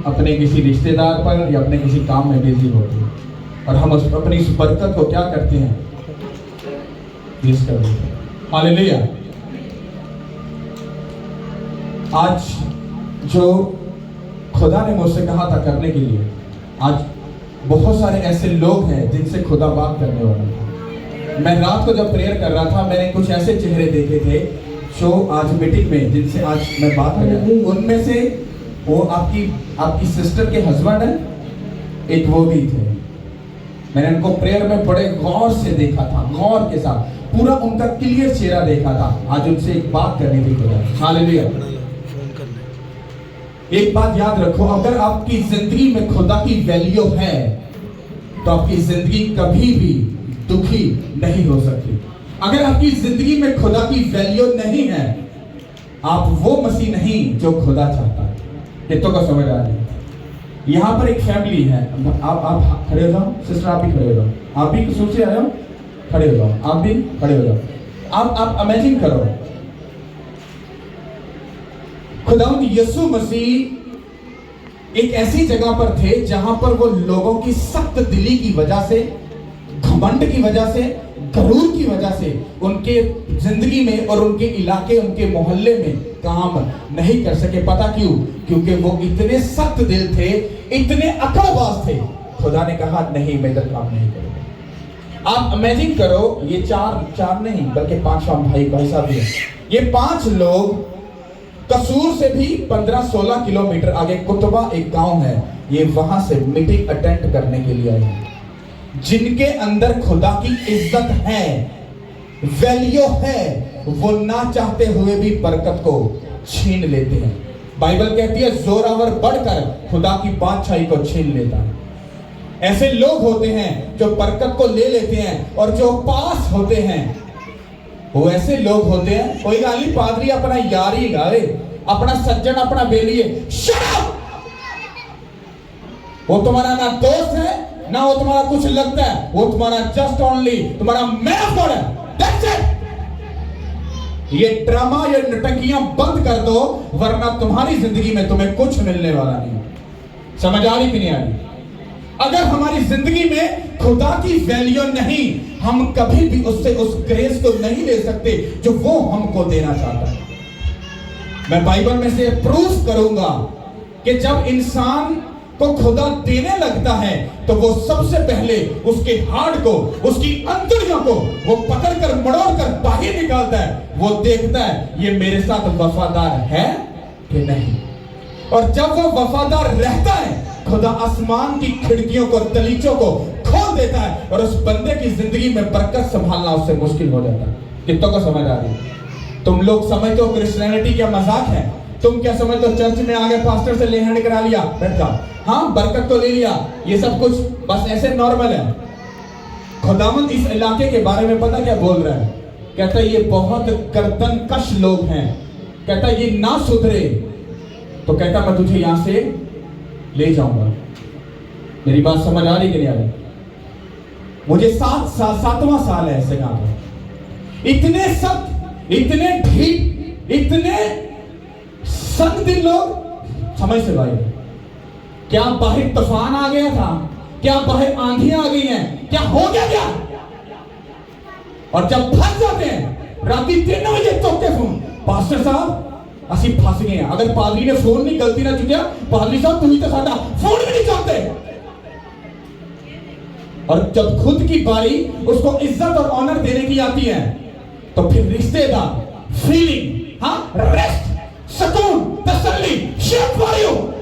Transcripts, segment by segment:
अपने किसी रिश्तेदार पर या अपने किसी काम में बिजी होते हैं और हम अपनी इस बरकत को क्या करते हैं, मिस कर देते हैं। हालेलुया। आज जो खुदा ने मुझसे कहा था करने के लिए, आज बहुत सारे ऐसे लोग हैं जिनसे खुदा बात करने वाला था। मैं रात को जब प्रेयर कर रहा था, मैंने कुछ ऐसे चेहरे देखे थे जो आज मीटिंग में जिनसे आज मैं बात कर रहा हूँ, उनमें से वो आपकी सिस्टर के हस्बैंड है, एक वो भी थे। मैंने उनको प्रेयर में बड़े गौर से देखा था, गौर के साथ पूरा उनका क्लियर चेहरा देखा था। आज उनसे एक बात करनी थी खुदा। हालेलुया। एक बात याद रखो, अगर आपकी जिंदगी में खुदा की वैल्यू है तो आपकी जिंदगी कभी भी दुखी नहीं हो सकती। अगर आपकी जिंदगी में खुदा की वैल्यू नहीं है, आप वो मसीह नहीं जो खुदा चाहता है। कितनों को समझ आ रही है? यहाँ पर एक फैमिली है। आप खड़े हो जाओ, सिस्टर आप भी खड़े हो जाओ, आप भी कसूर से आए हो, खड़े हो जाओ, आप भी खड़े हो जाओ। आप इमेजिन करो, खुदावंद यीशु मसीह एक ऐसी जगह पर थे जहां पर वो लोगों की सख्त दिली की वजह से, घमंड की वजह से, गरूर की वजह से उनके जिंदगी में और उनके इलाके, उनके मोहल्ले में काम नहीं कर सके। पता क्यों? क्योंकि वो इतने सख्त दिल थे, इतने अकड़बाज थे। खुदा ने कहा नहीं, मैं इधर काम नहीं करूंगा। आप इमेजिन करो, ये चार नहीं बल्कि 5 भाई साहब हैं। ये 5 लोग कसूर से भी 15-16 किलोमीटर आगे कुतबा एक गांव है, ये वहां से मीटिंग अटेंड करने के लिए आए हैं। जिनके अंदर खुदा की इज्जत है, वैल्यू है, वो ना चाहते हुए भी बरकत को छीन लेते हैं। बाइबल कहती है जोरावर बढ़कर खुदा की बादशाही को छीन लेता है। ऐसे लोग होते हैं जो बरकत को ले लेते हैं, और जो पास होते हैं वो ऐसे लोग होते हैं, कोई गाली पादरी अपना यारी गावे, अपना सज्जन अपना बेलिए, वो तुम्हारा ना दोस्त है ना वो तुम्हारा कुछ लगता है, वो तुम्हारा जस्ट ओनली तुम्हारा मेंटर है। That's it. ये ड्रामा, ये नटंकियां बंद कर दो, वरना तुम्हारी जिंदगी में तुम्हें कुछ मिलने वाला नहीं। समझ आ रही कि नहीं आ रही? अगर हमारी जिंदगी में खुदा की वैल्यू नहीं, हम कभी भी उससे उस ग्रेस को नहीं ले सकते जो वो हमको देना चाहता है। मैं बाइबल में से प्रूफ करूंगा कि जब इंसान को खुदा देने लगता है तो वो सबसे पहले उसके हार्ट को, उसकी अंतड़ियों को वो पकड़कर मड़ोड़कर बाहर निकालता है। वो देखता है ये मेरे साथ वफादार है कि नहीं, और जब वो वफादार रहता है, खुदा आसमान की खिड़कियों को, दलीचों को खोल देता है, और उस बंदे की जिंदगी में बरकत संभालना उससे मुश्किल हो जाता है। कितनों को समझ आ रही है? तुम लोग समझते हो क्रिश्चियनिटी क्या मजाक है? तुम क्या समझते हो चर्च में आगे पास्टर से ले हैंड करा लिया, बैठ जाओ, हाँ बरकत तो ले लिया, ये सब कुछ बस ऐसे नॉर्मल है। खुदावंद इस इलाके के बारे में पता क्या बोल रहा है? कहता है ये बहुत गर्दनकश लोग हैं, कहता है ये ना सुधरे तो कहता मैं तुझे यहां से ले जाऊंगा। मेरी बात समझ आ रही कि नहीं आ रही? मुझे 7वां साल है ऐसे काम है। इतने सख्त, इतने ढीठ, इतने सख्त दिल लोग। समझ से भाई, क्या बाहर तूफान आ गया था? क्या बाहर आंधियां आ गई हैं? क्या हो गया क्या? और जब फंस जाते हैं राती 3 बजे चौके फोन, पास्टर साहब असी फंस गए हैं। अगर पादरी ने फोन नहीं गलती ना चुकिया, पादरी साहब तुम तो साडा फोन भी नहीं चाहते। और जब खुद की बारी उसको इज्जत और ऑनर देने की आती है तो फिर रिश्तेदार, फीलिंग, हाँ रेस्ट, सुकून, तसल्ली, शांति।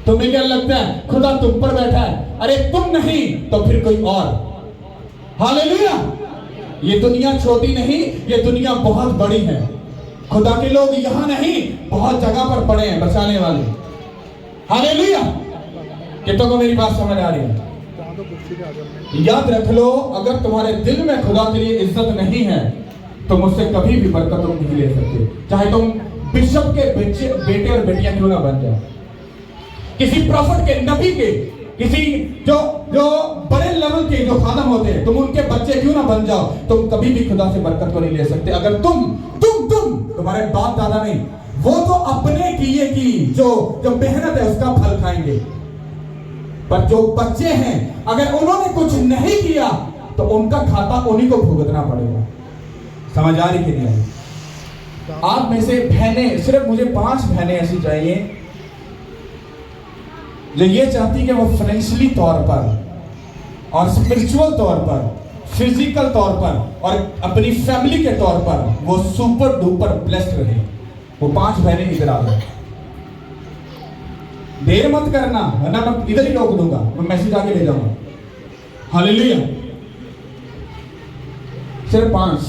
तुम्हें क्या लगता है खुदा तुम पर बैठा है? अरे तुम नहीं तो फिर कोई और। हालेलुया। ये दुनिया छोटी नहीं, ये दुनिया बहुत बड़ी है। खुदा के लोग यहां नहीं, बहुत जगह पर पड़े हैं बचाने वाले। हालेलुया। कितनों को मेरी बात समझ आ रही है? याद रख लो, अगर तुम्हारे दिल में खुदा के लिए इज्जत नहीं है तो मुझसे कभी भी बरकत तुम नहीं ले सकते, चाहे तुम बिशप के बेटे और बेटियां क्यों ना बन जाओ, किसी प्रॉफिट के, नबी के, किसी जो बड़े लेवल के जो खादम होते हैं, तुम उनके बच्चे क्यों ना बन जाओ, तुम कभी भी खुदा से बरकत को नहीं ले सकते। अगर तुम्हारे बाप दादा नहीं, वो तो अपने किए की जो मेहनत है उसका फल खाएंगे, पर जो बच्चे हैं अगर उन्होंने कुछ नहीं किया तो उनका खाता उन्हीं को भुगतना पड़ेगा। समझ आ रही कि नहीं? आप में से बहनें, सिर्फ मुझे 5 बहनें ऐसी चाहिए जो ये चाहती कि वो फाइनेंशियली तौर पर और स्पिरिचुअल तौर पर, फिजिकल तौर पर और अपनी फैमिली के तौर पर वो सुपर डुपर ब्लेस्ड रहे। वो 5 बहनें इधर आ गए। देर मत करना वरना मैं इधर ही रोक दूंगा, मैं मैसेज आगे ले जाऊंगा। हालेलुया। सिर्फ 5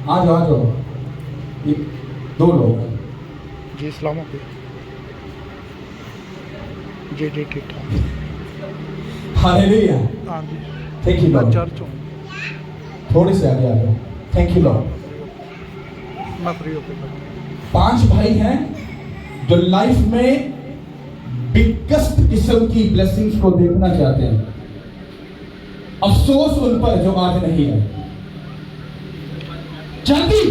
आ जाओ। ये 2 लोग जी, सलाम जी ठीक ठाक। हालेलुया। हाँ जी, थैंक यू लॉर्ड। चर्च हूँ, थोड़े से आगे आ जाओ। Thank you Lord. मैं फ्री होकर 5 भाई हैं जो लाइफ में बिगेस्ट किस्म की ब्लेसिंग्स को देखना चाहते हैं। अफसोस उन पर जो आज नहीं है। जल्दी।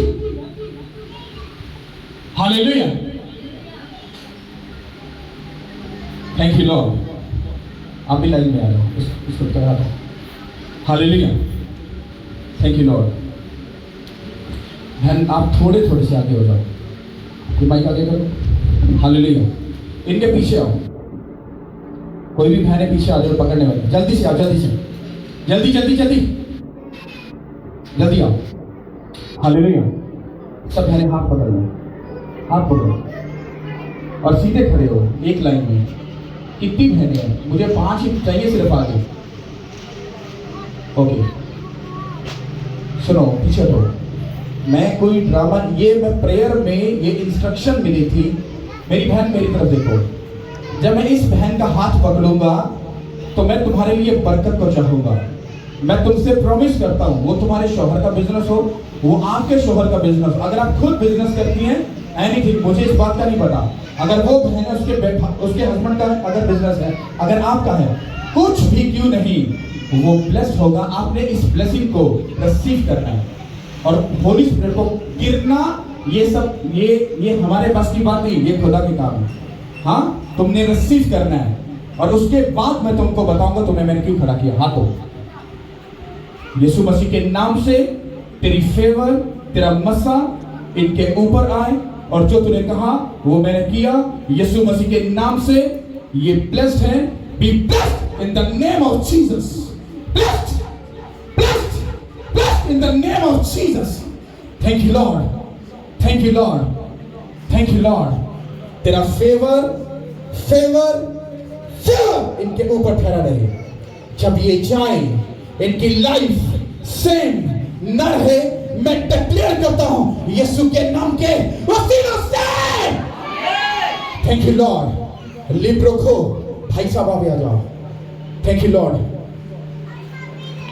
हालेलुया। Thank you Lord. आप भी लाइन में आ रहे हो, इसको करा दो। हालेलुया। Thank you Lord. बहन आप थोड़े से आगे हो जाओ। ये माइक आगे करो। हालेलुया। इनके पीछे आओ। कोई भी बहनें पीछे आ जाओ पकड़ने वाले। जल्दी से आओ, जल्दी आओ। हालेलुया। सब बहनें हाथ पकड़ लो, हाथ पकड़ो और सीधे खड़े हो एक लाइन में। कितनी बहनें हैं? मुझे 5 ही चाहिए सिर्फ आगे। ओके सुनो, पीछे तो मैं कोई ड्रामा, ये मैं प्रेयर में ये इंस्ट्रक्शन मिली थी। मेरी बहन मेरी तरफ देखो। जब मैं इस बहन का हाथ पकड़ूंगा तो मैं तुम्हारे लिए बरकत को चाहूंगा। मैं तुमसे प्रॉमिस करता हूँ, वो तुम्हारे शौहर का बिजनेस हो, वो आपके शौहर का बिजनेस, अगर आप खुद बिजनेस करती हैं एनीथिंग, मुझे इस बात का नहीं पता, अगर वो बहन है उसके हस्बैंड का अगर बिजनेस है, अगर आपका है, कुछ भी क्यों नहीं, वो ब्लेस्ड होगा। आपने इस ब्लेसिंग को रिसीव करना है और होली स्पिरिट को गिरना, ये सब ये हमारे पास की बात नहीं, ये खुदा के काम है। हाँ, तुमने रिसीव करना है और उसके बाद मैं तुमको बताऊंगा तुम्हें मैंने क्यों खड़ा किया। हाथों यीशु मसीह के नाम से तेरी फेवर, तेरा मसा इनके ऊपर आए और जो तूने कहा वो मैंने किया। यीशु मसीह के नाम से ये ब्लेस्ड है। B blessed in the name of Jesus. Blessed, blessed, blessed in the name of Jesus. Thank you lord, thank you lord, thank you Lord. तेरा फेवर, फेवर, फेवर इनके ऊपर ठहरा रहे। जब ये जाए इनकी लाइफ सेम न रहे, मैं डिक्लेयर करता हूं यीशु के नाम के वसीले से। Thank you Lord. लिप रखो भाई साहब, आप आ जाओ। Thank you Lord.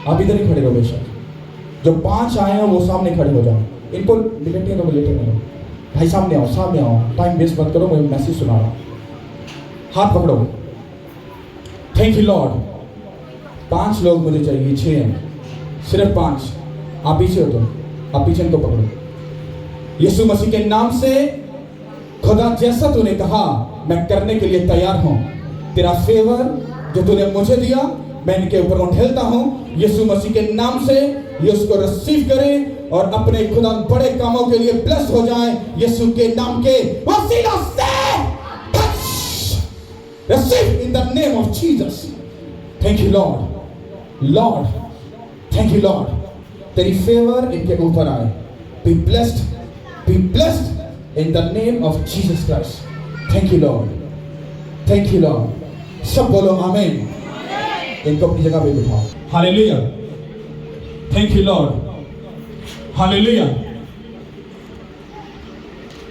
आप इधर ही खड़े रहो बेशक। जो 5 आए हैं वो सामने खड़े हो जाओ। इनको लेटे तो लेटे नहीं, भाई सामने आओ, सामने आओ। टाइम वेस्ट मत करो, मैं मैसेज सुना रहा हूं। हाथ पकड़ो। Thank you Lord. 5 लोग मुझे चाहिए, 6 हैं, सिर्फ 5। आप पीछे हो तो आप पीछे इनको पकड़ो। यीशु मसीह के नाम से खुदा जैसा तूने कहा मैं करने के लिए तैयार हूं। तेरा फेवर जो तूने मुझे दिया मैं इनके ऊपर उठेलता हूं। यीशु मसीह के नाम से ये उसको रिसीव करें और अपने खुदा बड़े कामों के लिए ब्लेस हो जाएं। यीशु के नाम के वसीला से receive in the name of Jesus. Thank you lord. Lord thank you lord. तेरी फेवर इनके ऊपर आए। Be blessed, be blessed in the name of Jesus Christ. Thank you lord, thank you lord. सब बोलो आमीन। इनको अपनी जगह पे बिठाओ। Hallelujah. Thank you lord. Hallelujah.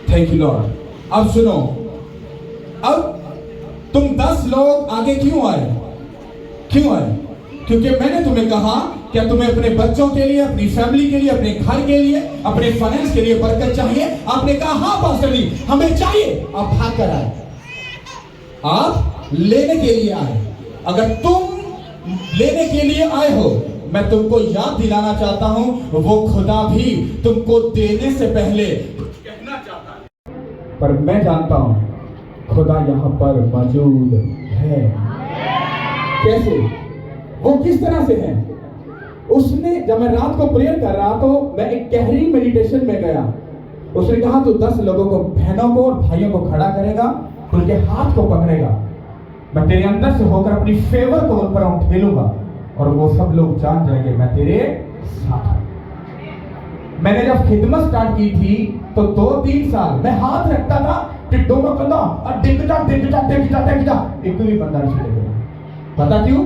Thank you lord. अब सुनो, अब तुम 10 लोग आगे क्यों आए? क्यों आए? क्योंकि मैंने तुम्हें कहा क्या तुम्हें अपने बच्चों के लिए, अपनी फैमिली के लिए, अपने घर के लिए, अपने फाइनेंस के लिए बरकत चाहिए? आपने कहा हाँ पास्टर जी हमें चाहिए। आप भाग कर आए, आप लेने के लिए आए। अगर तुम लेने के लिए आए हो, मैं तुमको याद दिलाना चाहता हूं वो खुदा भी तुमको देने से पहले कहना चाहता है। पर मैं जानता हूं खुदा यहाँ पर मौजूद है। कैसे? वो किस तरह से है? उसने, जब मैं रात को प्रेयर कर रहा तो मैं एक गहरी मेडिटेशन में गया। उसने कहा तू 10 लोगों को, बहनों को और भाइयों को खड़ा करेगा, उनके हाथ को पकड़ेगा, मैं तेरे अंदर से होकर अपनी फेवर को उन पर ठेलूंगा और वो सब लोग जान जाएंगे मैं तेरे साथ हूं। मैंने जब खिदमत स्टार्ट की थी तो 2-3 साल मैं हाथ रखता था टिड्डों में, कहता और डिग जा एक भी बंदा नहीं छूटेगा। पता क्यों?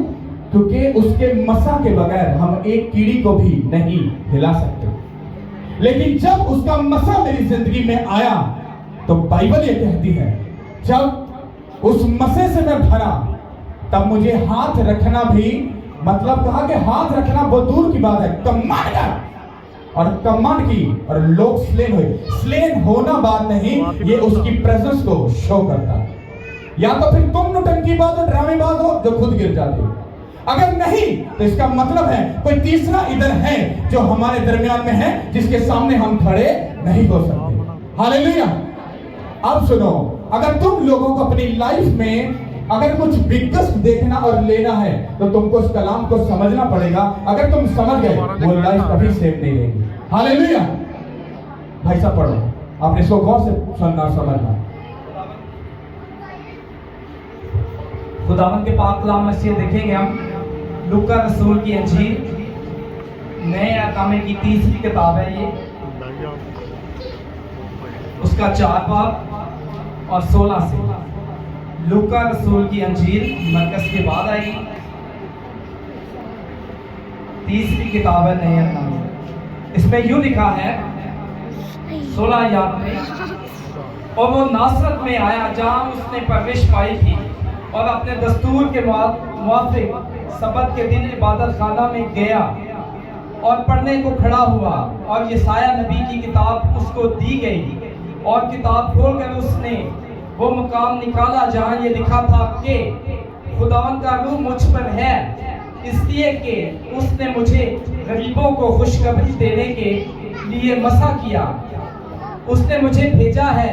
क्योंकि उसके मसा के बगैर हम एक कीड़ी को भी नहीं हिला सकते। लेकिन जब उसका मसा मेरी जिंदगी में आया तो बाइबल ये कहती है, जब उस मसे से मैं भरा तब मुझे हाथ रखना भी, मतलब कहा कि हाथ रखना बहुत दूर की बात है, कमांड और कमांड की और लोग स्लेन हुए। स्लेन होना बात नहीं, ये उसकी प्रेजेंस को शो करता है। या तो फिर तुम नौटंकीबाज और ड्रामेबाज हो जो खुद गिर जाते हो, अगर नहीं तो इसका मतलब है कोई तीसरा इधर है जो हमारे दरमियान में है, जिसके सामने हम खड़े नहीं हो सकते। हालेलुया। अब सुनो, अगर तुम लोगों को अपनी लाइफ में अगर कुछ बिगेस्ट देखना और लेना है तो तुमको इस कलाम को समझना पड़ेगा। अगर तुम समझ गए वो लाइफ कभी सेव नहीं रहेगी। हालेलुया। भाई साहब पढ़ो, आपने इसको गौर से सुनना समझना। खुदावन के पाक कलाम में से देखेंगे हम लूका रसूल की अंजील नए अकामे की 3री किताब है ये, उसका 4 बाब और 16 से। लूका रसूल की अंजील मरकस के बाद आई 3री किताब है नए अकामे। इसमें यूं लिखा है 16 याद में, और वो नासरत में आया जहां उसने परवरिश पाई थी, और अपने दस्तूर के मुआफिक सबत के दिन इबादत खाना में गया और पढ़ने को खड़ा हुआ, और यसाया नबी की किताब उसको दी गई, और किताब खोलकर उसने वो मुकाम निकाला जहां ये लिखा था कि खुदावन का रूह मुझ पर है, इसलिए कि उसने मुझे गरीबों को खुशखबरी देने के लिए मसा किया। उसने मुझे भेजा है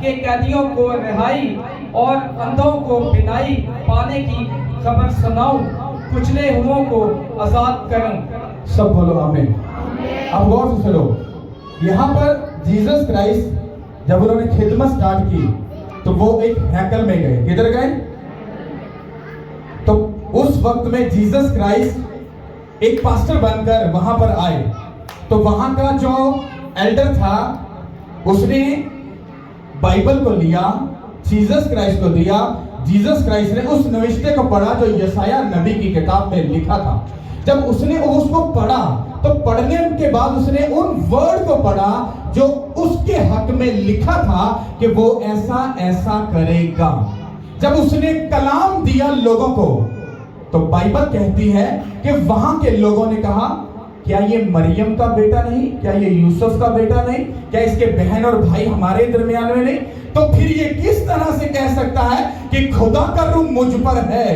कि कैदियों को रिहाई और अंधों को बिनाई पाने की खबर सुनाऊं, कुचले हुओं को आजाद करूं। सब बोलो आमीन। अब गौर से सुनो, यहाँ पर जीसस क्राइस्ट जब उन्होंने खिदमत स्टार्ट की तो वो एक हैकल में गए। किधर गए? तो उस वक्त में जीसस क्राइस्ट एक पास्टर बनकर वहां पर आए। तो वहां का जो एल्डर था उसने बाइबल को लिया, जीसस क्राइस्ट को दिया। जीसस क्राइस्ट ने उस नविश्ते को पढ़ा जो यसाया नबी की किताब में लिखा था। जब उसने उसको पढ़ा तो पढ़ने के बाद उसने उन वर्ड को पढ़ा जो उसके हक में लिखा था कि वो ऐसा ऐसा करेगा। जब उसने कलाम दिया लोगों को तो बाइबल कहती है कि वहां के लोगों ने कहा, क्या ये मरियम का बेटा नहीं? क्या ये यूसुफ का बेटा नहीं? क्या इसके बहन और भाई हमारे दरमियान में नहीं? तो फिर ये किस तरह से कह सकता है कि खुदा का रूह मुझ पर है?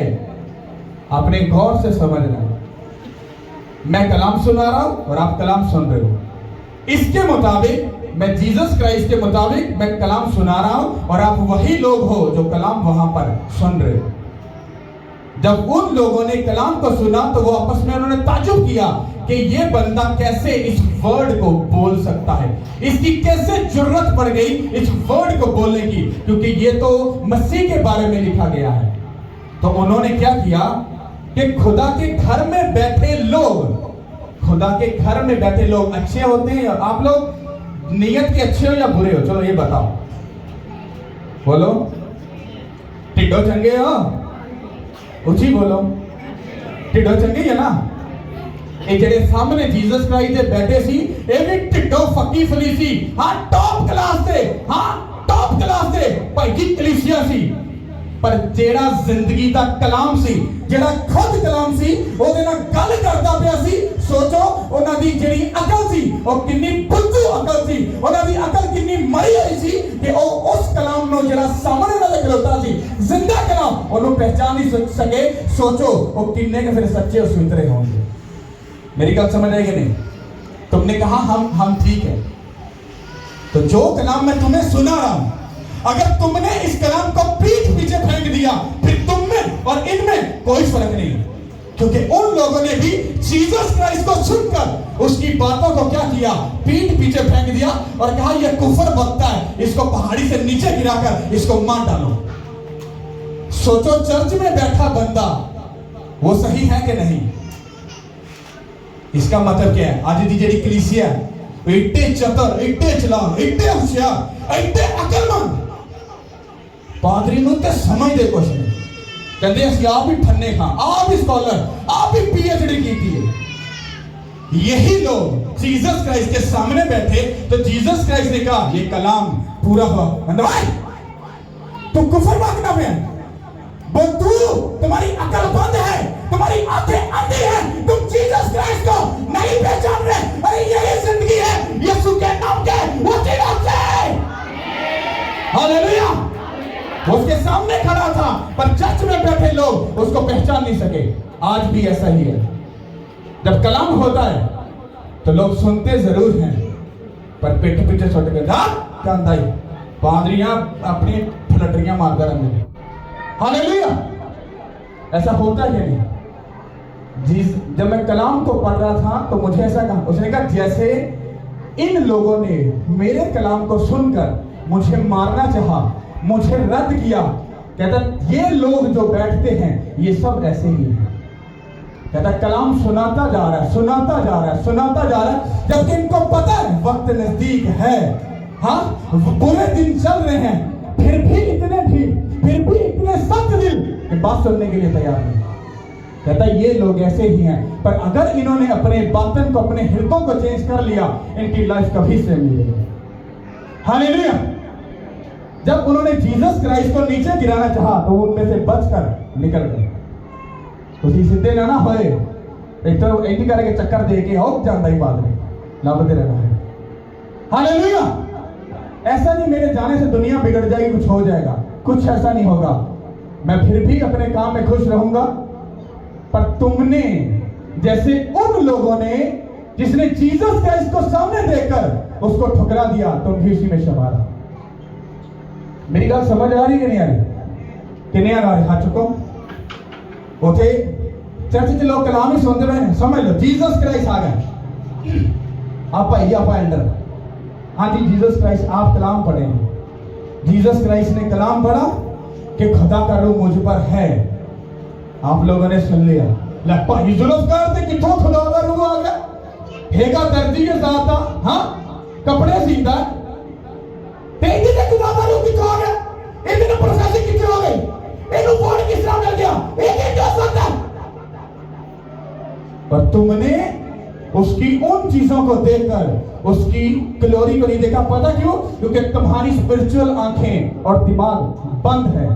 आपने गौर से समझना। मैं कलाम सुना रहा हूं और आप कलाम सुन रहे हो। इसके मुताबिक मैं जीसस क्राइस्ट के मुताबिक मैं कलाम सुना रहा हूं और आप वही लोग हो जो कलाम वहां पर सुन रहे हो। जब उन लोगों ने कलाम को सुना तो वो आपस में उन्होंने ताज्जुब किया कि ये बंदा कैसे इस वर्ड को बोल सकता है, इसकी कैसे जरूरत पड़ गई इस वर्ड को बोलने की, क्योंकि ये तो मसीह के बारे में लिखा गया है। तो उन्होंने क्या किया कि खुदा के घर में बैठे लोग, खुदा के घर में बैठे लोग अच्छे होते हैं? आप लोग नियत के अच्छे हो या बुरे हो? चलो ये बताओ, बोलो। टिड्डो चंगे हो? ऊंची बोलो। टिड्डो चंगे है ना? ये जेडे सामने जीसस क्राइस्ट बैठे सी, ये भी टिड्डो फकी फली सी। हाँ टॉप क्लास से, हाँ टॉप क्लास से भाई की कलीसिया सी। पर जेड़ा जिंदगी दा कलाम सी, जेड़ा खुद कलाम सी, ओदे नाल गल करदा पिया सी। सोचो उन्हां दी जेड़ी अकल सी ओ किन्नी बुद्धू अकल सी, उन्हां दी अकल किन्नी मरी होई सी कि ओ उस कलाम नो जेड़ा सामने नाल खलोता सी, जिंदा कलाम ओनू पहचान नहीं सके। सोचो ओ किन्ने के फिर सच्चे और सुथरे होंगे। मेरी गल समझ आएगी नहीं? तुमने कहा हम ठीक है, तो जो कलाम मैं तुम्हें सुना रहा हूं अगर तुमने इस कलाम को पीठ पीछे फेंक दिया, फिर तुम में और इनमें कोई फर्क नहीं, क्योंकि उन लोगों ने भी जीसस क्राइस्ट को सुनकर उसकी बातों को क्या किया, पीठ पीछे फेंक दिया और कहा यह कुफर बकता है, इसको पहाड़ी से नीचे गिराकर इसको मार डालो। सोचो, चर्च में बैठा बंदा वो सही है कि नहीं? इसका मतलब क्या है? आज दी जेडी कलीसिया इतने चतर, इतने चलाक, इतने होशियार, इतने अकलमंद, पादरी ਨੂੰ ਤੇ ਸਮਝਦੇ ਕੁਛ ਨਹੀਂ, ਕਹਿੰਦੇ ਅਸੀਂ ਆਪ ਹੀ ਠੰਨੇ ਖਾਂ, आप ही स्कॉलर, आप ही पीएचडी की है। यही लोग जीसस क्राइस्ट के सामने बैठे तो जीसस क्राइस्ट ने कहा ये कलाम पूरा हुआ। भाई तुम कुफर मांगना में वो तुम्हारी अकल बंद है, तुम्हारी आंखें अंधी है, तुम जीसस क्राइस्ट को नहीं पहचान रहे। अरे यही जिंदगी है यीशु के नाम के वसीले से। हालेलुया। उसके सामने खड़ा था पर चर्च में बैठे लोग उसको पहचान नहीं सके। आज भी ऐसा ही है, जब कलाम होता है तो लोग सुनते जरूर हैं पर पीठ पीछे छोटे कहता पादरियां अपनी फलटरियां मारता रहते। हालेलुया। ऐसा होता है नहीं? जब मैं कलाम को पढ़ रहा था तो मुझे ऐसा कहा, उसने कहा जैसे इन लोगों ने मेरे कलाम को सुनकर मुझे मारना चाहा, मुझे रद्द किया, कहता ये लोग जो बैठते हैं ये सब ऐसे ही हैं। कहता कलाम सुनाता जा रहा है, सुनाता जा रहा है, सुनाता जा रहा है, जबकि इनको पता है वक्त नजदीक है, हाँ बुरे दिन चल रहे हैं, फिर भी इतने सख्त दिल कि बात सुनने के लिए तैयार नहीं। कहता ये लोग ऐसे ही हैं, पर अगर इन्होंने अपने बातन को, अपने हृदयों को चेंज कर लिया, इनकी लाइफ कभी से मिलेगी। हालेलुया। जब उन्होंने जीसस क्राइस्ट को नीचे गिराना चाहा तो उनमें से बचकर निकल गए। ਤੁਸੀਂ ਸਿੱਧੇ ਨਾ ਹੋਏ ਇੱਥੇ ਇੰਨੀ ਕਰਕੇ ਚੱਕਰ ਦੇ ਕੇ ਹੋ ਜਾਂਦਾ ਹੀ ਬਾਦ में ਲੱਭਦੇ रहना है। हालेलुया। ऐसा नहीं मेरे जाने से दुनिया बिगड़ जाएगी, कुछ हो जाएगा, कुछ ऐसा नहीं होगा, मैं फिर भी अपने काम में खुश रहूंगा। पर तुमने जैसे उन लोगों ने जिसने जीसस क्राइस्ट को सामने देखकर उसको ठुकरा दिया, तुम भी उसी में शमारा। मेरी बात समझ आ रही कि नहीं आ रही? कि नहीं आ रही? हाथ चुको। उठे चर्च के लोग कलाम ही सुनते रहे, समझ लो जीसस क्राइस्ट आ गए। आप आइए, आप अंदर। हाँ जी, जीसस क्राइस्ट, आप कलाम पढ़ेंगे। जीसस क्राइस्ट ने कलाम पढ़ा कि खुदा का रूह मुझ पर है। आप लोगों ने सुन लिया, लगभग जुल्फ करते किथों खुदा का रूह आ गया, हेगा दर्जी के साथ था, हाँ कपड़े सीता तेजी से खुदा का रूह किथों आ गया, इतने प्रोसेसिंग कितनी हो गई, इन्हों बोर्ड किस तरह मिल गया, एक जो सकता। पर तुमने उसकी उन चीजों को देखकर उसकी ग्लोरी को नहीं देखा। पता क्यों? क्योंकि तुम्हारी स्पिरिचुअल आंखें और दिमाग बंद है।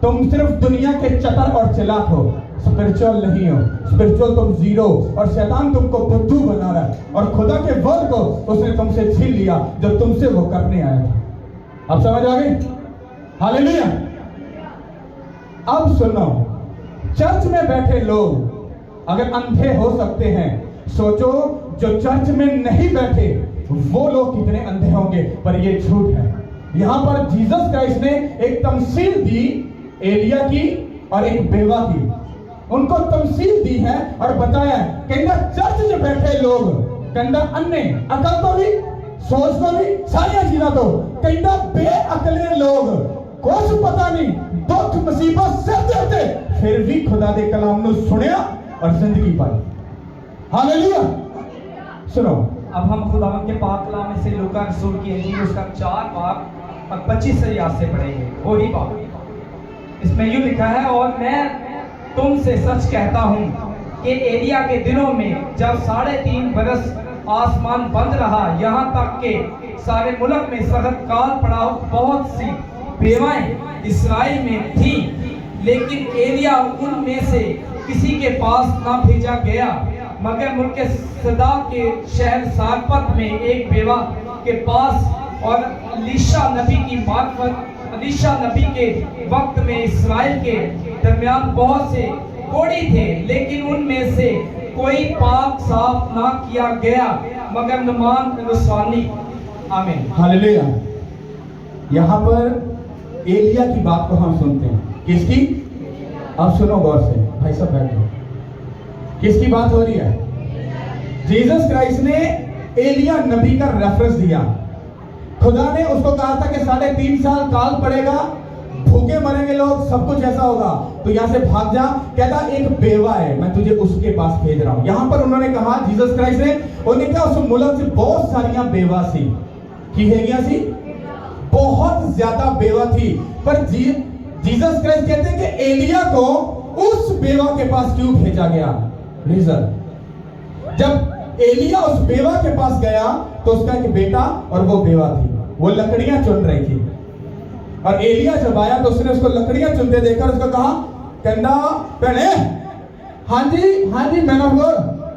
तुम सिर्फ दुनिया के चतर और चालाक हो, स्पिरिचुअल नहीं हो। स्पिरिचुअल तुम जीरो, और शैतान तुमको बुद्धू बना रहा है, और खुदा के वर्ड को उसने तुमसे छीन लिया जो तुमसे वो करने आया था। अब समझ आ गई? हालेलुया। अब सुनो, चर्च में बैठे लोग अगर अंधे हो सकते हैं, सोचो जो चर्च में नहीं बैठे वो लोग कितने अंधे होंगे। पर ये झूठ है। यहां पर जीसस क्राइस्ट ने एक तमसील दी एलिया की और एक बेवा की, उनको तमसील दी है और बताया कहना चर्च में बैठे लोग कहना अन्य अकल तो भी, सोच तो भी, सारी चीजें तो कहना बेअकले लोग, कुछ पता नहीं, दुख मुसीबत सिर दे होते, फिर भी खुदा दे कलाम ਨੂੰ सुनिया और जिंदगी पाई। हालेलुया। सुनो, अब हम खुदावंद के पाक कलाम में से लूका रसूल की इंजील उसका 4 बाब और 25 आयत से पढ़ेंगे। वही बात इसमें यूं लिखा है, और मैं तुमसे सच कहता हूं कि एलिया के दिनों में जब 3.5 बरस आसमान बंद रहा, यहाँ तक के सारे मुल्क में सख्त काल पड़ा, बहुत सी बेवाएं इसराइल में थी, लेकिन एलिया उनमें से किसी के पास ना भेजा गया, मगर मुल्क सदा के शहर सारपत में एक बेवा के पास। और अलीशा नबी की मार्फत, अलीशा नबी के वक्त में इसराइल के दरमियान बहुत से कोढ़ी थे, लेकिन उनमें से कोई पाक साफ ना किया गया मगर नुमान रसवानी। आमीन। हालेलुया। यहां पर एलिया की बात को हम सुनते हैं। किसकी? अब सुनो गौर से, भाई साहब बैठो। किसकी बात हो रही है? जीसस क्राइस्ट ने एलिया नबी का रेफरेंस दिया। खुदा ने उसको कहा था कि 3.5 साल काल पड़ेगा, भूखे मरेंगे लोग, सब कुछ ऐसा होगा, तो यहां से भाग जा। कहता एक बेवा है, मैं तुझे उसके पास भेज रहा हूं। यहां पर उन्होंने कहा, जीसस क्राइस्ट ने, उन्होंने कहा उस मुल्क से बहुत सारियां बेवा सी की है गया सी, बहुत ज्यादा बेवा थी। पर जीसस क्राइस्ट कहते हैं कि एलिया को उस बेवा के पास क्यों भेजा गया? रीजन, जब एलिया उस बेवा के पास गया तो उसका एक बेटा और वो बेवा थी, वो लकड़ियां चुन रही थी। और एलिया जब आया तो उसने उसको लकड़ियां चुनते देखकर उसको कहा, कहना भैने, हाँ जी मैंने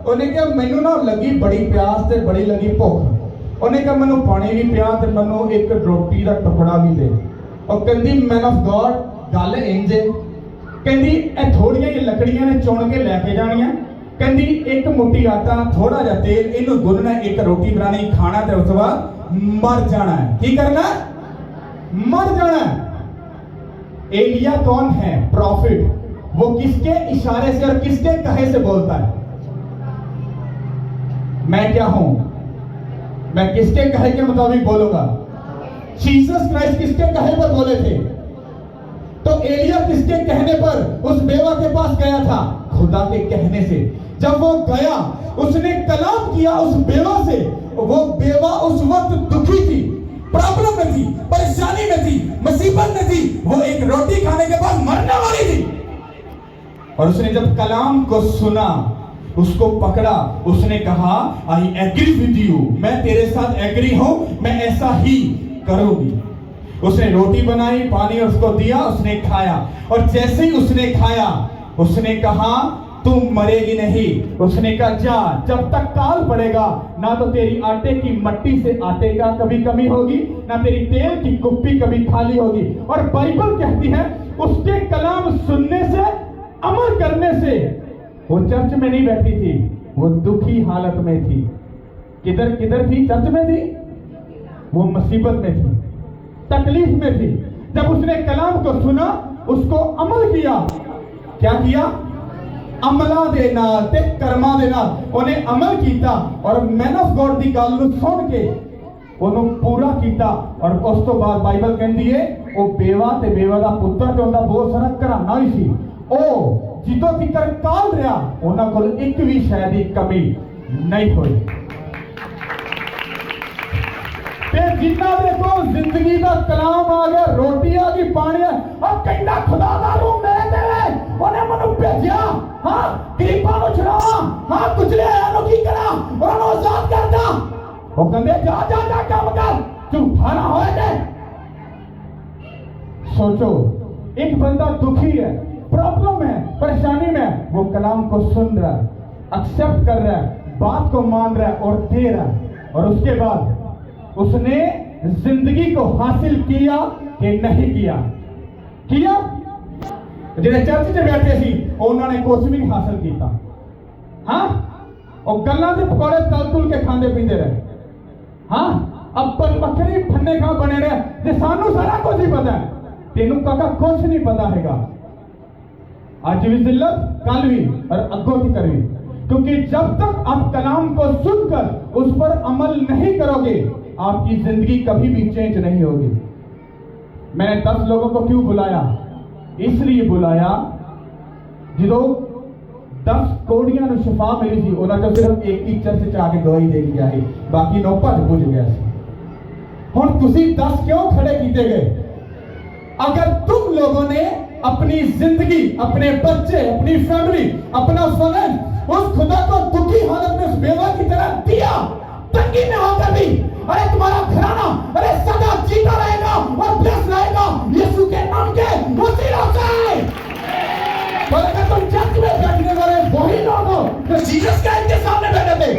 उन्हें कहा मैनू ना लगी बड़ी प्यास ते बड़ी लगी भुख। उन्हें कहा मैनू पानी भी पिया ते मैनू एक रोटी का टुकड़ा भी दे। और कहती मैन ऑफ गॉड गल इंज कहती ए थोड़ियां ही लकड़ियां ने चुन के लैके जानियां। कहती एक मुट्ठी आटा, थोड़ा जा तेल, इनू गुनना, एक रोटी बनानी, खाना ते उस बाद मर जाना है। की करना? मर जाना है। एलिया कौन है? प्रॉफिट। वो किसके इशारे से और किसके कहे से बोलता है? मैं क्या हूं? मैं किसके कहे के मुताबिक बोलूंगा? जीसस क्राइस्ट किसके कहे पर बोले थे? तो एलिया किसके कहने पर उस बेवा के पास गया था? खुदा के कहने से। जब वो गया, उसने कलाम किया उस बेवा से। वो बेवा उस वक्त दुखी थी, प्रॉब्लम में थी, परेशानी में थी, मुसीबत में थी, वो एक रोटी खाने के बाद मरने वाली थी। और उसने जब कलाम को सुना, उसको पकड़ा, उसने कहा आई एग्री विद यू, मैं तेरे साथ एग्री हूं, मैं ऐसा ही करूंगी। उसने रोटी बनाई, पानी उसको दिया, उसने खाया। और जैसे ही उसने खाया, उसने कहा तू मरेगी नहीं। उसने कहा जा, जब तक काल पड़ेगा ना तो तेरी आटे की मट्टी से आटे का कभी कमी होगी, ना तेरी तेल की कुप्पी कभी खाली होगी। और बाइबल कहती है उसके कलाम सुनने से, अमल करने से, वो चर्च में नहीं बैठी थी, वो दुखी हालत में थी। किधर किधर थी? चर्च में थी, वो मुसीबत में थी, तकलीफ में थी। जब उसने कलाम को सुना, उसको अमल किया। क्या किया? अमला दे नाल ते कर्मा दे नाल उन्हें अमल किया। और मैन ऑफ गॉड की गल नूं सुन के उन्होंने पूरा किया। और उस तो बाद बाइबल कहती है वो बेवा ते बेवा दा पुत्र ते उनका बहुत सारा घराना ही सी। ओ जिदों तिकर काल रहा, उन्हां कोल एक भी शय दी कमी नहीं हुई। जिन्ना देखो जिंदगी का कलाम आ गया, रोटी आ गई, पानी आ, और कहना खुदा दा रूह मेरे ते उन्हें मनु भेजा। हां गरीबां नु छुड़ावा, हां कुचले नु की करा, उन्हें आजाद करदा। वो कहंदे जा जा जा काम कर, झूठा ना होए ते। सोचो एक बंदा दुखी है, प्रॉब्लम है, परेशानी में, वो कलाम को सुन रहा है, एक्सेप्ट कर रहा है, बात को मान रहा है और दे रहा है। और उसके बाद उसने जिंदगी को हासिल किया कि नहीं किया? किया। जिन्हें चर्च में बैठे सी उन्होंने कुछ भी नहीं हासिल किया। हाँ, और गल्लां दे पकौड़े तल तुल के खांदे पींदे रहे। हाँ, अब पर बकरी फन्ने खा बने रहे जे सानू सारा कुछ ही पता है, तेनू काका कुछ नहीं पता हैगा। आज भी जिल्लत, कल भी और अगो की करवी। क्योंकि जब तक आप कलाम को सुनकर उस पर अमल नहीं करोगे, आपकी जिंदगी कभी भी चेंज नहीं होगी। मैंने 10 लोगों को क्यों बुलाया? इसलिए बुलाया जो 10 कोड़ियां नु शिफा मिली थी, उन्होंने सिर्फ एक ही चर्च च आके गवाही दे के गया, बाकी 9 भज बुझ गया। हुण तुसीं 10 क्यों खड़े किए गए? अगर तुम लोगों ने अपनी जिंदगी, अपने बच्चे, अपनी फैमिली, अपना फलन उस खुदा को दुखी हालत में उस बेवा की तरह दिया, तंगी में होकर भी, अरे तुम्हारा घराना अरे सदा जीता रहेगा और ब्लेस रहेगा यीशु के नाम के वसीला से। और अगर तुम चर्च में बैठने वाले वही लोग हो जो जीसस क्राइस्ट के सामने बैठे थे,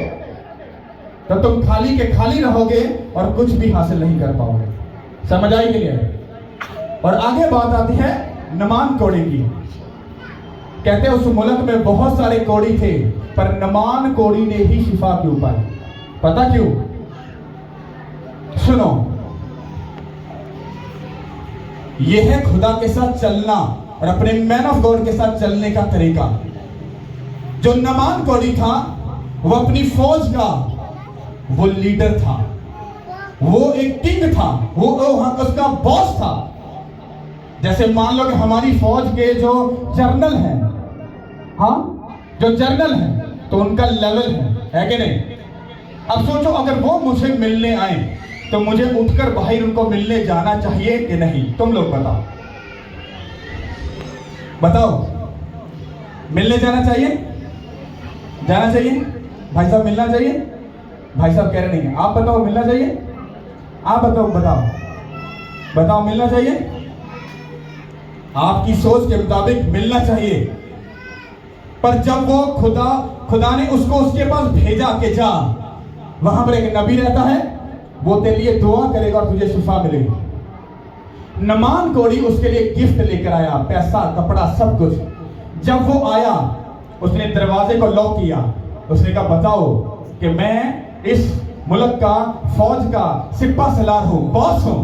तो तुम खाली के खाली रहोगे और कुछ भी हासिल नहीं कर पाओगे। समझ आई कि नहीं? और आगे बात आती है नमान कोड़ी की। कहते उस मुल्क में बहुत सारे कोड़ी थे, पर नमान कोड़ी ने ही शिफा क्यों पाई? पता क्यों? सुनो, यह है खुदा के साथ चलना और अपने मैन ऑफ गॉड के साथ चलने का तरीका। जो नमान कोड़ी था वो अपनी फौज का वो लीडर था, वो एक किंग था, वो वहां का उसका बॉस था। जैसे मान लो कि हमारी फौज के जो जनरल हैं, हाँ जो जनरल हैं तो उनका लेवल है कि नहीं। अब सोचो अगर वो मुझे मिलने आए तो मुझे उठकर बाहर उनको मिलने जाना चाहिए कि नहीं? तुम लोग बताओ, बताओ मिलने जाना चाहिए? जाना चाहिए? भाई साहब मिलना चाहिए? भाई साहब कह रहे नहीं है। आप बताओ मिलना चाहिए? आप बताओ बताओ बताओ मिलना चाहिए? आपकी सोच के मुताबिक मिलना चाहिए। पर जब वो खुदा ने उसको उसके पास भेजा कि जा, वहां पर एक नबी रहता है, वो तेरे लिए दुआ करेगा और तुझे शिफा मिलेगी। नमान कोड़ी उसके लिए गिफ्ट लेकर आया, पैसा कपड़ा सब कुछ। जब वो आया उसने दरवाजे को लॉक किया, उसने कहा बताओ कि मैं इस मुल्क का फौज का सिपा सलार हूं, बॉस हूं,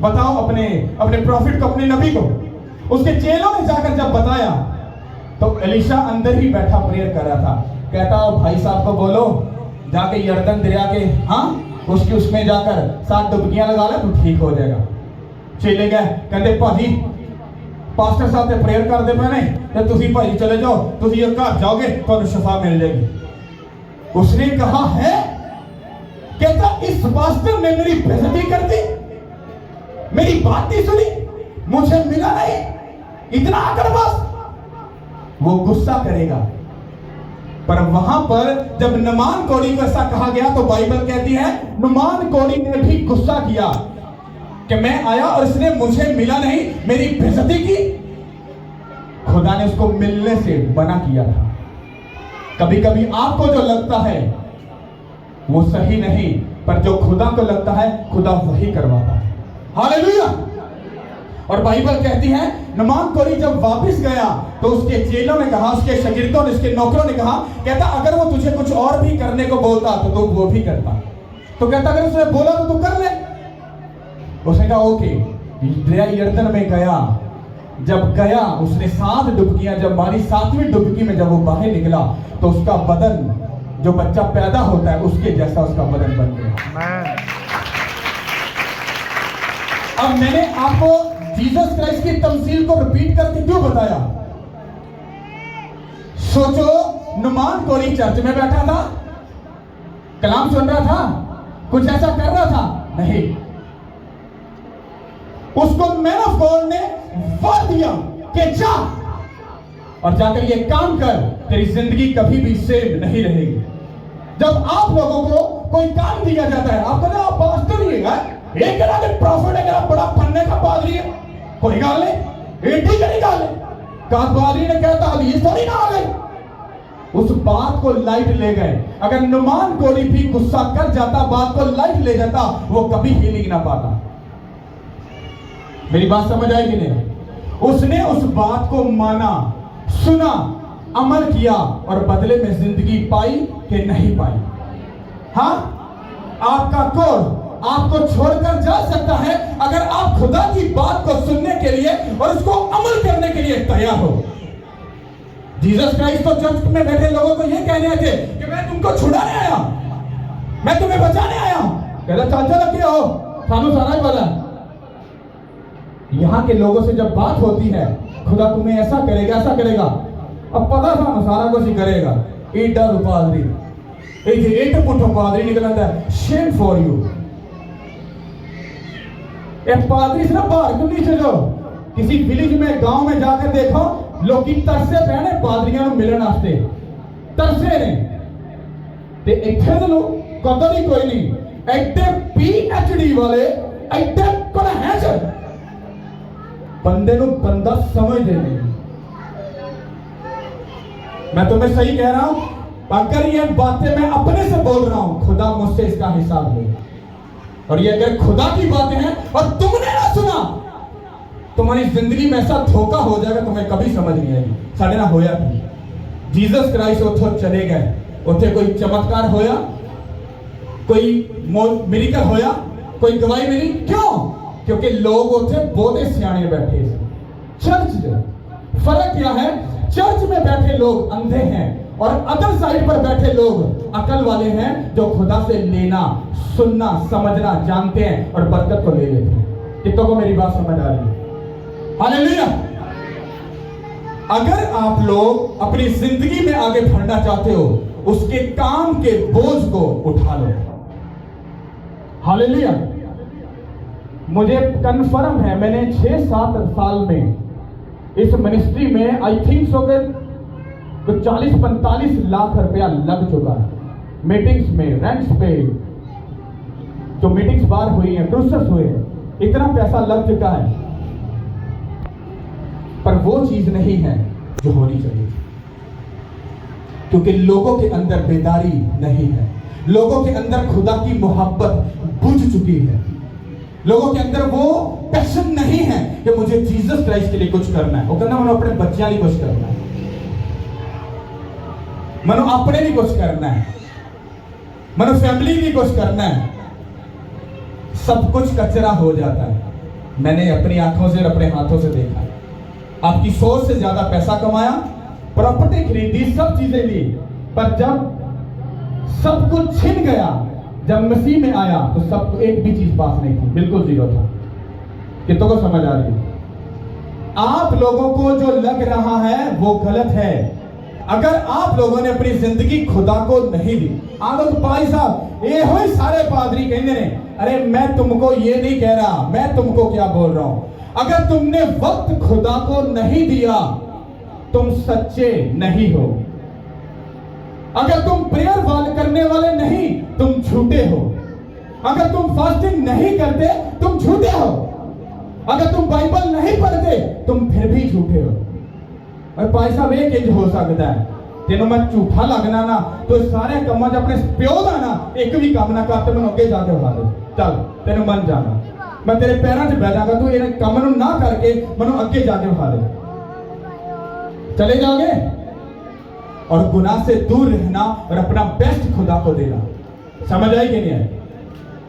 बताओ अपने प्रॉफिट को, अपने नबी को। उसके चेलों ने जाकर जब बताया तो एलिशा अंदर ही बैठा प्रेयर कर रहा था। कहता भाई साहब को बोलो जाके यर्दन दरिया के उसमें जाकर 7 डुबकियां लगा ले तो ठीक हो जाएगा। चले गए, कहते भाजी पास्टर साहब ने प्रेयर कर दे मैंने तो तुसी भाई चले जाओ, तुसी घर जाओगे तो शिफा मिल जाएगी। उसने कहा है, कहता इस पास्टर ने मेरी बेइज्जती कर दी, मेरी बात नहीं सुनी, मुझे मिला नहीं, इतना आकर बस। वो गुस्सा करेगा। पर वहां पर जब नमान कोड़ी को ऐसा कहा गया तो बाइबल कहती है नमान कोड़ी ने भी गुस्सा किया कि मैं आया और इसने मुझे मिला नहीं, मेरी बेइज्जती की। खुदा ने उसको मिलने से मना किया था। कभी कभी आपको जो लगता है वो सही नहीं, पर जो खुदा को लगता है खुदा वही करवाता है। हालेलुया। और बाइबल कहती है नमान कोड़ी जब वापस गया तो उसके चेलों ने कहा, उसके शागिर्दों ने, उसके नौकरों ने कहा, कहता अगर वो तुझे कुछ और भी करने को बोलता तो तू वो भी करता। तो कहता अगर उसने बोला तो तू कर ले। उसने कहा ओके। दरिया यर्दन में गया, जब गया उसने 7 डुबकियां जब मारी, 7वीं डुबकी में जब वो बाहर निकला तो उसका बदन, जो बच्चा पैदा होता है उसके जैसा उसका बदन बन गया। अब मैंने आपको जीसस क्राइस्ट की तमसील को रिपीट करके क्यों बताया? सोचो नुमान कोड़ी चर्च में बैठा था, कलाम सुन रहा था, कुछ ऐसा कर रहा था? नहीं। उसको मैन ऑफ गॉड ने वर्ड दिया कि जा और जाकर ये काम कर, तेरी जिंदगी कभी भी सेव नहीं रहेगी। जब आप लोगों को कोई काम दिया जाता है, आप कहते हैं आप पास्टर ही है, एक प्रॉफिट है, बड़ा पन्ने का पादरी है, कोई गाल नहीं, एडी करी गाल है, पादरी ने कहता ये थोड़ी ना आ गई। उस बात को लाइट ले गए। अगर नुमान कोड़ी भी गुस्सा कर जाता, बात को लाइट ले जाता, वो कभी हीलिंग ना पाता। मेरी बात समझ आई कि नहीं? उसने उस बात को माना, सुना, अमल किया और बदले में जिंदगी पाई कि नहीं पाई? हाँ, आपका कौन आपको छोड़कर जा सकता है अगर आप खुदा की बात को सुनने के लिए और उसको अमल करने के लिए तैयार हो। जीसस क्राइस्ट तो चर्च में बैठे लोगों को यह कहने आए थे कि मैं तुमको छुड़ाने आया, मैं तुम्हें बचाने आया। कहता चाचा लगे हो, सानू सारा ही पता। यहां के लोगों से जब बात होती है खुदा तुम्हें ऐसा करेगा, ऐसा करेगा, अब पता सानू सारा कुछ ही करेगा। एटा पादरी, एट पुठो पादरी निकलता है, शेम फॉर यू। पादरी से ना बाहर क्यों नहीं चलो? किसी विलेज में, गांव में जाकर देखो, लोग तरसे पैने पादरियां मिलने वास्ते, तरसे ने। ते इत्थे दे लोग कदर ही कोई नहीं। एडे पीएचडी वाले एडे कोण है सर, बंदे को बंदा समझ नहीं। मैं तुम्हें सही कह रहा हूं, अगर ये बातें मैं अपने से बोल रहा हूं, खुदा मुझसे इसका हिसाब ले। और ये अगर खुदा की बातें हैं और तुमने ना सुना, तुम्हारी जिंदगी में ऐसा धोखा हो जाएगा तुम्हें कभी समझ नहीं आएगी। साढ़े ना होया था, जीसस क्राइस्ट उठो चले गए, उठे कोई चमत्कार होया, कोई मिरेकल होया, कोई गवाही मिली? क्यों? क्योंकि लोग उसे बोधे सियाने बैठे थे। चर्च फर्क क्या है, चर्च में बैठे लोग अंधे हैं और अदर साइड पर बैठे लोग अकल वाले हैं, जो खुदा से लेना, सुनना, समझना जानते हैं और बरकत को ले लेते हैं। कितनों को मेरी बात समझ आ रही है? हालेलुया। अगर आप लोग अपनी जिंदगी में आगे बढ़ना चाहते हो, उसके काम के बोझ को उठा लो। हालेलुया। मुझे कन्फर्म है, मैंने 6-7 साल में इस मिनिस्ट्री में आई थिंक सो के तो 40-45 लाख रुपया लग चुका है। मीटिंग्स में, रेंट्स पे, जो मीटिंग्स बाहर हुई हैं, क्रूसेस हुए हैं, इतना पैसा लग चुका है। पर वो चीज नहीं है जो होनी चाहिए, क्योंकि लोगों के अंदर बेदारी नहीं है, लोगों के अंदर खुदा की मोहब्बत बुझ चुकी है, लोगों के अंदर वो पैशन नहीं है कि मुझे जीसस क्राइस्ट के लिए कुछ करना है। वो कहना मैंने अपने बच्चों लिए कुछ करना है, मैंने अपने लिए कुछ करना है, मैंने फैमिली लिए कुछ करना है। सब कुछ कचरा हो जाता है। मैंने अपनी आंखों से और अपने हाथों से देखा। आपकी सोच से ज्यादा पैसा कमाया, प्रॉपर्टी खरीदी, सब चीजें ली, पर जब सब कुछ छिन गया, जब मसीह में आया तो सब एक भी चीज पास नहीं थी, बिल्कुल जीरो था। कितनों को समझ आ रही है? आप लोगों को जो लग रहा है वो गलत है। अगर आप लोगों ने अपनी जिंदगी खुदा को नहीं दी, आदत भाई साहब ये हो ही सारे पादरी कहते हैं, अरे मैं तुमको ये नहीं कह रहा, मैं तुमको क्या बोल रहा हूं। अगर तुमने वक्त खुदा को नहीं दिया, तुम सच्चे नहीं हो। अगर तुम प्रेयर वाले करने वाले नहीं, तुम झूठे हो। अगर तुम फास्टिंग नहीं करते, तुम झूठे हो। अगर तुम बाइबल नहीं पढ़ते, तुम फिर भी झूठे हो। और भाई साहब एक इंज हो सकता है, तेनों मैं झूठा लगना ना तो सारे कमां च अपने प्यो का ना एक भी काम ना करते, मैं अगे जाके उठा दे, चल तेन मन जाना, मैं तेरे पैरों 'च बह जाऊंगा, तू इन काम ना करके मैं अगे जाके उठा दे, चले जाओगे। और गुनाह से दूर रहना और अपना बेस्ट खुदा को देना। समझ आई कि नहीं आई?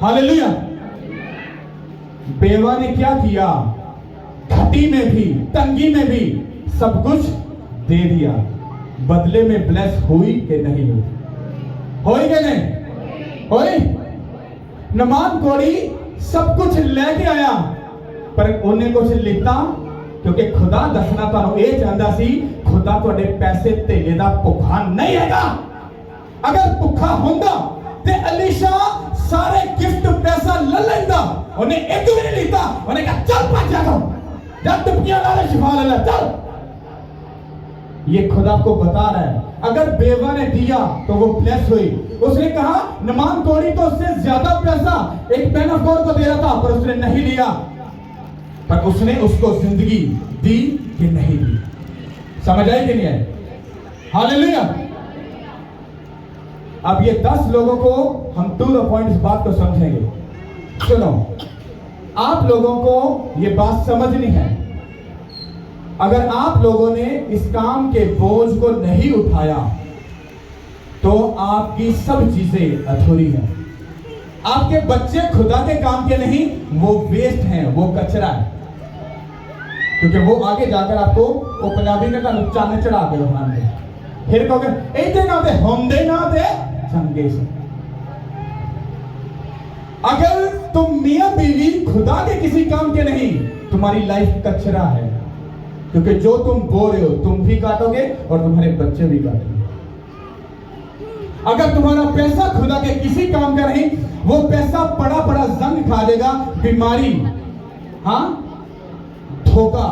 हालेलुया। बेवा ने क्या किया? घटी में भी, तंगी में भी सब कुछ दे दिया। बदले में ब्लेस हुई कि नहीं हुई? होई कि नहीं होई? नमान कोड़ी सब कुछ लेके आया, पर उन्हें कुछ लिता, क्योंकि खुदा दसना तुहानू ये चाहता सी, खुदा तुहाडे पैसे धेले दा भुखा नहीं हैगा। अगर भुखा होंदा ते अलीशा सारे गिफ्ट पैसा ले लेंदा, उन्हें एक भी नहीं लीता, उन्हें कहा चल भाग जा, जब टुपकियां ला ले, शिफा ले ले, चल। ये खुदा को बता रहा है, अगर बेवा ने दिया तो वो ब्लेस हुई। उसने कहा नमान कोड़ी तो उससे ज्यादा पैसा एक मैन ऑफ गॉड को दे रहा था, पर उसने नहीं लिया। पर उसने उसको जिंदगी दी कि नहीं दी? समझ आई कि नहीं आई? हालेलुया। अब ये 10 लोगों को हम टू द पॉइंट इस बात को समझेंगे। सुनो, आप लोगों को ये बात समझनी है, अगर आप लोगों ने इस काम के बोझ को नहीं उठाया तो आपकी सब चीजें अधूरी हैं। आपके बच्चे खुदा के काम के नहीं, वो वेस्ट हैं, वो कचरा है, क्योंकि वो आगे जाकर आपको वो पंजाबी में चन्न चढ़ा के उठाएंगे, फिर कहोगे इधे ना दे होंदे ना दे चंगे से। अगर तुम मियां बीवी खुदा के किसी काम के नहीं, तुम्हारी लाइफ कचरा है, क्योंकि जो तुम बो रहे हो तुम भी काटोगे और तुम्हारे बच्चे भी काटेंगे। अगर तुम्हारा पैसा खुदा के किसी काम का नहीं, वो पैसा पड़ा पड़ा जंग खा देगा, बीमारी, हाँ, धोखा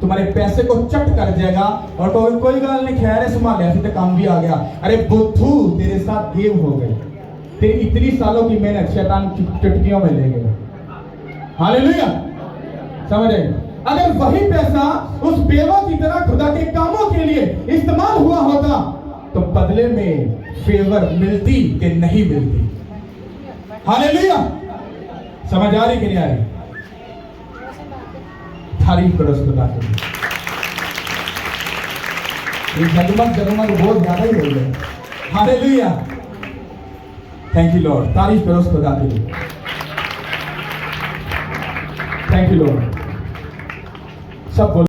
तुम्हारे पैसे को चट कर जाएगा और तो कोई गल नहीं, खैर है संभाल लिया तो काम भी आ गया। अरे बुद्धू, तेरे साथ गेम हो गए, तेरी इतनी सालों की मेहनत शैतान चुटकियों में ले गए। हालेलुया। समझ आए? अगर वही पैसा उस बेवा की तरह खुदा के कामों के लिए इस्तेमाल हुआ होता तो बदले में फेवर मिलती कि नहीं मिलती? हालेलुया। समझ आ रही कि नहीं आ रही? तारीफ करो खुदा की। ये जगमग जगमग बहुत ज्यादा ही हो गए। हालेलुया। Thank you Lord. तारीफ करो खुदा की। Thank you lord. सब बोलो।